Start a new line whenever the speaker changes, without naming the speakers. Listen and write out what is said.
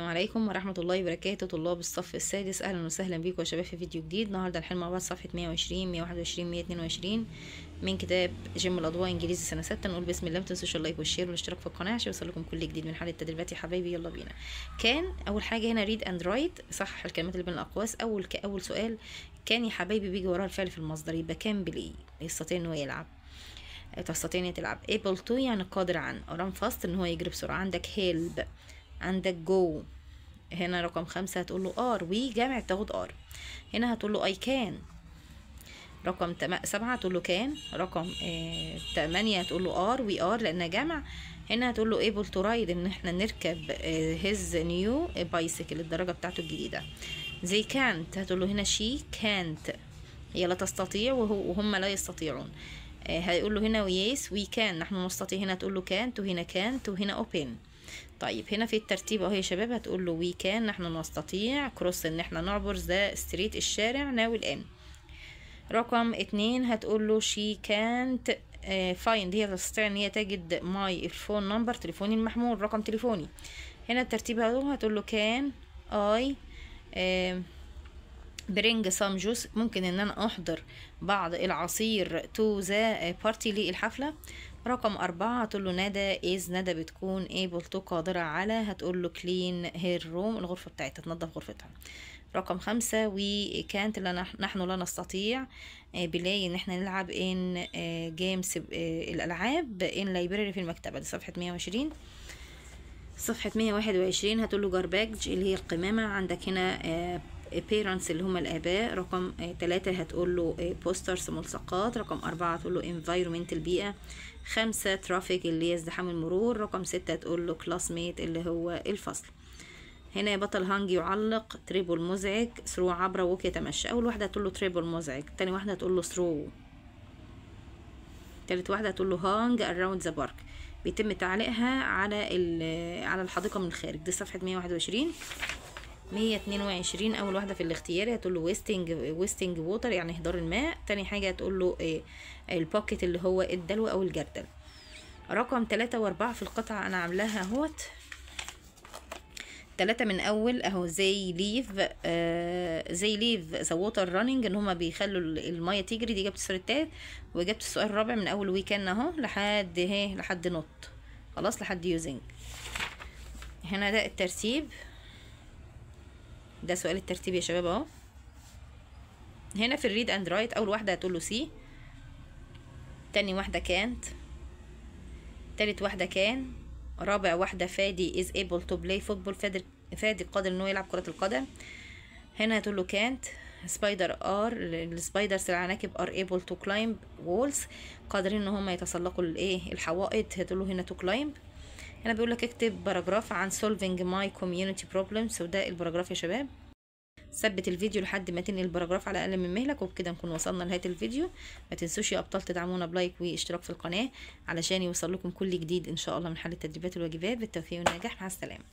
عليكم ورحمة الله وبركاته. طلاب الصف السادس، أهلا وسهلا بيكم يا شباب في فيديو جديد. النهاردة هنحل مع بعض صفحة 120 121 122 من كتاب جيم الأضواء إنجليزي سنة 6. نقول بسم الله، متنسوش اللايك والشير والاشتراك في القناة عشان يوصلكم كل جديد من حل التدريبات يا حبايبي. يلا بينا. كان أول حاجة هنا read and write، صحح الكلمات اللي بين الأقواس. أول سؤال، كان يا حبايبي بيجي وراها الفعل في المصدر، يبقى كان بالإيه؟ يستطيع إن هو يلعب، تستطيع ان تلعب. able to يعني قادر عن. run fast ان هو يجري بسرعة. عندك help، عندك go. هنا رقم 5 هتقول له are، وي جامع تاخد are. هنا هتقول له I can. رقم 7 هتقول له can. رقم 8 هتقول له are، وي are لانها جمع. هنا هتقول له able to ride ان احنا نركب his new bicycle، الدراجة بتاعته الجديدة. they can't هتقول له هنا she can't، هي لا تستطيع وهم لا يستطيعون. هيقول له هنا يس وي كان، نحن نستطيع. هنا تقول له كانت، وهنا كانت، وهنا اوبن. طيب هنا في الترتيب اهو يا شباب، هتقول له وي كان نحن نستطيع، كروس ان احنا نعبر ذا ستريت الشارع، ناو الان. رقم 2 هتقول له شي كانت فايند، هي تستطيع ان هي تجد ماي الفون نمبر، تليفوني المحمول، رقم تليفوني. هنا الترتيب اهو، هتقول له كان اي برينج سام جوس، ممكن ان انا احضر بعض العصير تو ذا بارتي للحفله. رقم 4 هتقول له ندى از، ندى بتكون able to قادره على، هتقول له كلين هير روم، الغرفه بتاعتها، تنظف غرفتها. رقم 5 وي كانت، نحن لا نستطيع بلاي ان احنا نلعب ان جيمز، الالعاب ان لايبراري في المكتبه. دي صفحه 120. صفحه 121 هتقول له جارباج اللي هي القمامه. عندك هنا parents اللي هم الآباء. رقم 3 هتقول له posters ملصقات. رقم 4 هتقول له environment البيئة. 5 traffic اللي هي ازدحام المرور. رقم 6 هتقول له classmate اللي هو الفصل. هنا بطل هانج يعلق، تريبل مزعج، ثرو عبر، ووك يتمشى. أول واحدة هتقول له تريبل مزعج، تاني واحدة هتقول له ثرو، تالت واحدة هتقول له هانج around the park، بيتم تعليقها على الحديقة من الخارج. دي صفحة 121. 122 اول واحده في الاختياري هتقول له ويستنج ووتر يعني اهدار الماء. تاني حاجه هتقول له البوكيت اللي هو الدلو او الجردل. رقم 3 و4 في القطعه انا عاملاها اهوت. 3 من اول اهو زي ليف ذا ووتر رانينج، ان هما بيخلوا الميه تجري. دي جبت السؤال التالت، وجبت السؤال الرابع من اول ويكان اهو لحد نوت، خلاص لحد يوزنج. هنا ده الترتيب، ده سؤال الترتيب يا شباب اهو. هنا في الريد اند رايت اول واحده هتقول له سي، تاني واحده كانت، تالت واحده كان، رابع واحده فادي is able to play football، فادي قادر ان هو يلعب كره القدم. هنا هتقول له كانت. سبايدر ار، السبايدرز العناكب are able to climb walls، قادرين ان هم يتسلقوا الحوائط. هتقول له هنا to climb. هنا بيقول لك اكتب باراجراف عن solving my community problems، وده الباراجراف يا شباب. ثبت الفيديو لحد ما تنقل الباراجراف على اقل من مهلك، وبكده نكون وصلنا لنهايه الفيديو. ما تنسوش يا ابطال تدعمونا بلايك واشتراك في القناه علشان يوصل لكم كل جديد ان شاء الله من حل التدريبات والواجبات. بالتوفيق والنجاح، مع السلامه.